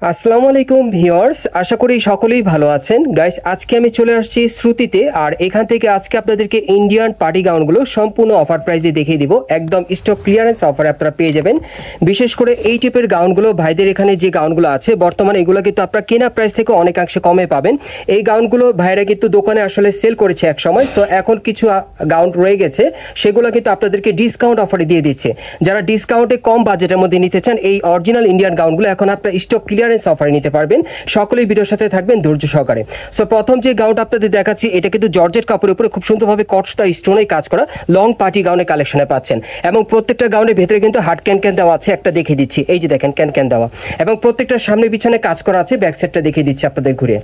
আসসালামু আলাইকুম ভিউয়ার্স, আশা করি সকলেই ভালো আছেন। গাইস, আজকে আমি চলে আসছি শ্রুতিতে, আর এখান থেকে আজকে আপনাদেরকে ইন্ডিয়ান পার্টি গাউনগুলো সম্পূর্ণ অফার প্রাইসে দেখিয়ে দিব। একদম স্টক ক্লিয়ারেন্স অফারে আপনারা পেয়ে যাবেন। বিশেষ করে এই টাইপের গাউনগুলো, ভাইদের এখানে যে গাউনগুলো আছে বর্তমানে, এগুলো কিন্তু আপনারা কেনা প্রাইস থেকে অনেকাংশে কমে পাবেন। এই গাউনগুলো ভাইরা কিন্তু দোকানে আসলে সেল করেছে এক সময়, সো এখন কিছু গাউন রয়ে গেছে, সেগুলো কিন্তু আপনাদেরকে ডিসকাউন্ট অফারে দিয়ে দিচ্ছে। যারা ডিসকাউন্টে কম বাজেটের মধ্যে নিতে চান, এই অরিজিনাল ইন্ডিয়ান গাউনগুলো এখন আপনারা স্টক ক্লিয়ারেন্স অফারে নিতে পারবেন। সকলেই ভিডিওর সাথে থাকবেন ধৈর্য সহকারে। সো প্রথম যে গাউনটা আপনাদের দেখাচ্ছি, এটা কিন্তু জর্জেট কাপড়ের উপরে খুব সুন্দরভাবে কটসুতা স্টোনের কাজ করা লং পার্টি গাউনের কালেকশনে পাচ্ছেন, এবং প্রত্যেকটা গাউনের ভেতরে কিন্তু হার্ড ক্যান দেওয়া আছে। একটা দেখিয়ে দিচ্ছি, এই যে দেখেন ক্যান দেওয়া, এবং প্রত্যেকটা সামনে পিছনে কাজ করা আছে। ব্যাক সাইডটা দেখিয়ে দিচ্ছি আপনাদের ঘুরে।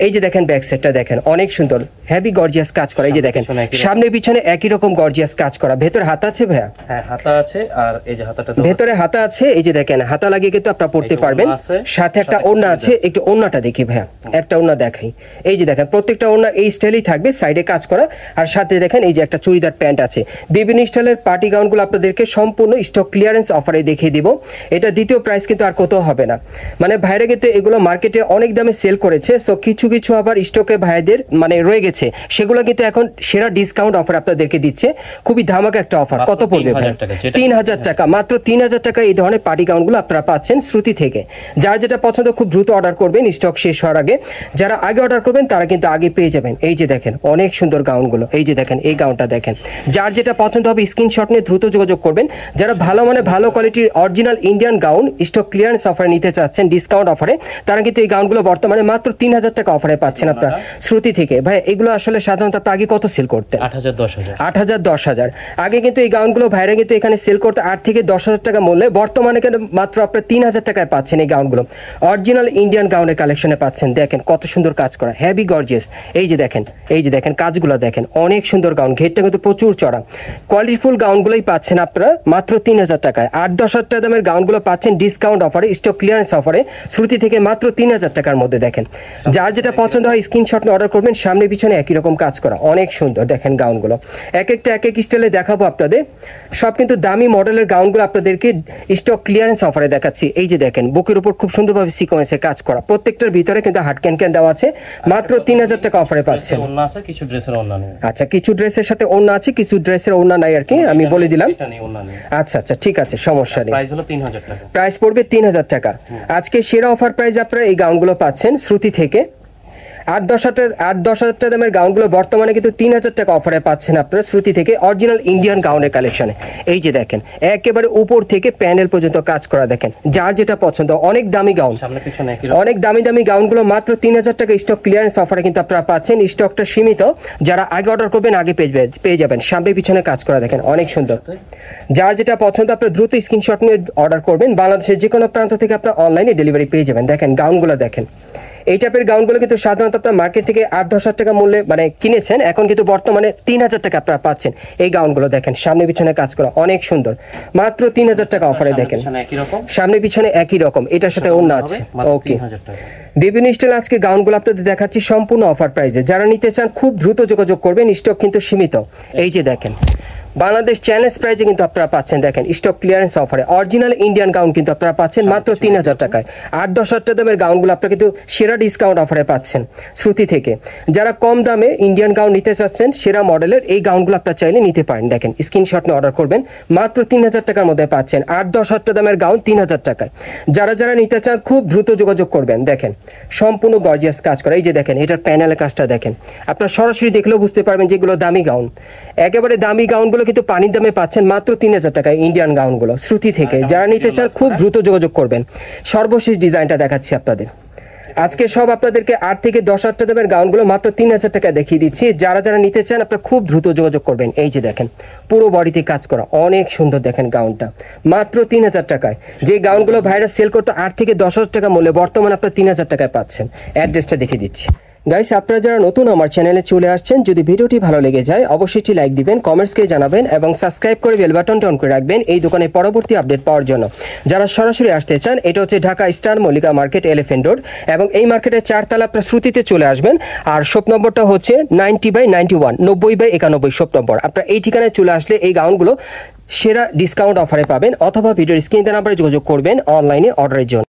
এই যে দেখেন ব্যাক সাইডটা দেখেন, অনেক সুন্দর হেভি গর্জিয়াস কাজ করা। এই যে দেখেন সামনে পিছনে একই রকম গর্জিয়াস কাজ করা। ভেতরে হাতা আছে ভাইয়া? হ্যাঁ, হাতা আছে। আর এই যে হাতাটা ভেতরে হাতা আছে, এই যে দেখেন হাতা লাগিয়ে কিন্তু আপনারা পড়তে পারবেন। সাথে একটা ওড়না আছে, একটু ওড়নাটা দেখি ভাইয়া, একটা ওড়না দেখাই। এই যে দেখেন প্রত্যেকটা ওড়না এই স্টাইলেই থাকবে, সাইডে কাজ করা। আর সাথে দেখেন এই যে একটা চুড়িদার প্যান্ট আছে। বিভিন্ন স্টাইলের পার্টি গাউনগুলো আপনাদেরকে সম্পূর্ণ স্টক ক্লিয়ারেন্স অফারে দেখিয়ে দিব। এটা দ্বিতীয় প্রাইস কিন্তু আর কোথাও হবে না। মানে ভাইরা কিন্তু এগুলো মার্কেটে অনেক দামে সেল করেছে, সো কিছু আবার স্টকে ভাইদের মানে রয়ে গেছে, সেগুলো কিন্তু এখন সেরা ডিসকাউন্ট অফার আপনাদেরকে দিচ্ছে। খুবই ধামাকা একটা অফার। কত পড়বে ভাই? 3000 টাকা, মাত্র 3000 টাকা এই ধরনের পার্টি গাউনগুলো আপনারা পাচ্ছেন শ্রুতি থেকে। যার যেটা পছন্দ খুব দ্রুত অর্ডার করবেন, স্টক শেষ হওয়ার আগে। যারা আগে অর্ডার করবেন তারা কিন্তু আগে পেয়ে যাবেন। এই যে দেখেন অনেক সুন্দর গাউনগুলো, এই যে দেখেন এই গাউনটা দেখেন। যার যেটা পছন্দ হবে স্ক্রিনশট নিয়ে দ্রুত যোগাযোগ করবেন। যারা ভালো মানে ভালো কোয়ালিটির original Indian gown stock clearance অফারে নিতে চাচ্ছেন ডিসকাউন্ট অফারে, তারা কিন্তু এই গাউনগুলো বর্তমানে মাত্র 3000 টাকা অফারে পাচ্ছেন আপনারা শ্রুতি থেকে। ভাই এগুলো আসলে সাধারণত আপনারা আগে কত সেল করতেন? 8000 10,000। আগে কিন্তু এই গাউনগুলো ভাইরা কিন্তু এখানে সেল করতে 8 থেকে 10,000 টাকা মূল্যে। বর্তমানে কিন্তু মাত্র আপনারা 3000 টাকায় পাচ্ছেন এই গাউনগুলো। অরিজিনাল ইন্ডিয়ান গাউনের কালেকশনে পাচ্ছেন। দেখেন কত সুন্দর কাজ করা, হেভি গর্জিয়াস। এই যে দেখেন কাজগুলো দেখেন, অনেক সুন্দর গাউন। ঘেরটা কিন্তু প্রচুর চড়া। কোয়ালিটিফুল গাউনগুলোই পাচ্ছেন আপনারা মাত্র 3000 টাকায়। 8-10,000 টাকা দামের গাউনগুলো পাচ্ছেন ডিসকাউন্ট অফারে, স্টক ক্লিয়ারেন্স অফারে শ্রুতি থেকে মাত্র 3000 টাকার মধ্যে। দেখেন যার যেটা পছন্দ হয় স্ক্রিনশট নিয়ে অর্ডার করবেন। সামনে পিছনে একই রকম কাজ করা, অনেক সুন্দর। দেখেন গাউনগুলো এক এক স্টাইলে দেখাবো আপনাদের। সব কিন্তু দামি মডেলের গাউনগুলো আপনাদেরকে স্টক ক্লিয়ারেন্স অফারে দেখাচ্ছি। এই যে দেখেন বুকের উপর খুব সুন্দরভাবে সিকোয়েন্সে কাজ করা, প্রত্যেকটার ভিতরে কিন্তু হার্ড ক্যান দেওয়া আছে। মাত্র 3000 টাকা অফারে পাচ্ছেন। কিছু ড্রেসের ওড়না নেই। আচ্ছা, কিছু ড্রেসের সাথে ওড়না আছে, কিছু ড্রেসের ওড়না নাই আর কি, আমি বলে দিলাম। আচ্ছা ঠিক আছে, সমস্যা নেই। প্রাইস হলো 3000 টাকা। প্রাইস পড়বে 3000 টাকা। আজকে সেরা অফার প্রাইস আপনারা এই গাউনগুলো পাচ্ছেন শ্রুতি থেকে। 8-10,000 টাকা দামের গাউনগুলো বর্তমানে কিন্তু 3000 টাকা অফারে পাচ্ছেন আপনারা শ্রুতি থেকে অরিজিনাল ইন্ডিয়ান গাউনের কালেকশনে। এই যে দেখেন একেবারে উপর থেকে প্যানেল পর্যন্ত কাজ করা। দেখেন যার যেটা পছন্দ, অনেক দামি গাউন, অনেক দামি গাউনগুলো মাত্র 3000 টাকা স্টক ক্লিয়ারেন্স অফারে কিন্তু আপনারা পাচ্ছেন। স্টকটা সীমিত, যারা আগে অর্ডার করবেন আগে পেয়ে যাবেন। সামনে পিছনে কাজ করা দেখেন, অনেক সুন্দর। যার যেটা পছন্দ আপনারা দ্রুত স্ক্রিনশট নিয়ে অর্ডার করবেন। বাংলাদেশের যে কোনো প্রান্ত থেকে আপনারা অনলাইনে ডেলিভারি পেয়ে যাবেন। দেখেন গাউনগুলো দেখেন, এই টাইপের গাউনগুলো কিন্তু সাধারণত আপনার মার্কেট থেকে 8-10,000 টাকা মূল্যে মানে কিনেছেন, এখন কিন্তু বর্তমানে 3000 টাকা আপনারা পাচ্ছেন। এই গাউনগুলো দেখেন সামনে পিছনে কাজ করা, অনেক সুন্দর। মাত্র 3000 টাকা অফারে দেখেন, সামনে পিছনে একই রকম। এটার সাথে ওড়না আছে। ওকে, বিভিন্ন স্টাইল আজকে গাউনগুলো আপনাদের দেখাচ্ছি সম্পূর্ণ অফার প্রাইসে। যারা নিতে চান খুব দ্রুত যোগাযোগ করবেন, স্টক কিন্তু সীমিত। এই যে দেখেন বাংলাদেশ চ্যালেঞ্জ প্রাইজে কিন্তু আপনারা পাচ্ছেন। দেখেন স্টক ক্লিয়ারেন্স অফারে অরিজিনাল ইন্ডিয়ান গাউন কিন্তু আপনারা পাচ্ছেন মাত্র 3000 টাকায়। 8-10,000 টাকা দামের গাউনগুলো আপনারা কিন্তু সেরা ডিসকাউন্ট অফারে পাচ্ছেন শ্রুতি থেকে। যারা কম দামে ইন্ডিয়ান গাউন নিতে চাচ্ছেন সেরা মডেলের, এই গাউনগুলো আপনারা চাইলে নিতে পারেন। দেখেন স্ক্রিনশট নিয়ে অর্ডার করবেন, মাত্র 3000 টাকার মধ্যে পাচ্ছেন। 8-10,000 টাকা দামের গাউন 3000 টাকায়। যারা নিতে চান খুব দ্রুত যোগাযোগ করবেন। দেখেন সম্পূর্ণ গর্জিয়াস কাজ করা। এই যে দেখেন এটার প্যানেলের কাজটা দেখেন, আপনারা সরাসরি দেখলেও বুঝতে পারবেন যেগুলো দামি গাউন। একেবারে দামি গাউনগুলো কিন্তু পানির দামে পাচ্ছেন মাত্র 3000 টাকায় ইন্ডিয়ান গাউনগুলো শ্রুতি থেকে। যারা নিতে চান খুব দ্রুত যোগাযোগ করবেন। সর্বশেষ ডিজাইনটা দেখাচ্ছি আপনাদের। আজকে সব আপনাদেরকে 8 থেকে 10,000 টাকা দামের গাউনগুলো মাত্র 3000 টাকায় দেখিয়ে দিচ্ছি। যারা নিতে চান আপনারা খুব দ্রুত যোগাযোগ করবেন। এই যে দেখেন পুরো বডিতে কাজ করা, অনেক সুন্দর। দেখেন গাউনটা মাত্র 3000 টাকায়। যে গাউনগুলো ভাইরা সেল করতো 8 থেকে 10,000 টাকা মূল্যে, বর্তমানে আপনারা 3000 টাকায় পাচ্ছেন। অ্যাড্রেসটা দেখিয়ে দিচ্ছি। গাইস, আপনারা যারা নতুন আমার চ্যানেলে চলে আসছেন, যদি ভিডিওটি ভালো লেগে যায় অবশ্যই একটি লাইক দিবেন, কমেন্টসকে জানাবেন এবং সাবস্ক্রাইব করে বেল বাটনটা অন করে রাখবেন এই দোকানের পরবর্তী আপডেট পাওয়ার জন্য। যারা সরাসরি আসতে চান, এটা হচ্ছে Dhaka star Mallika market, elephant road, এবং এই মার্কেটের 4 তলা আপনারা শ্রুতিতে চলে আসবেন। আর শপ নম্বরটা হচ্ছে 90/91, 90/91 শপ নম্বর। আপনারা এই ঠিকানায় চলে আসলে এই গাউনগুলো সেরা ডিসকাউন্ট অফারে পাবেন, অথবা ভিডিওর স্ক্রিনে নাম্বারে যোগাযোগ করবেন অনলাইনে অর্ডারের জন্য।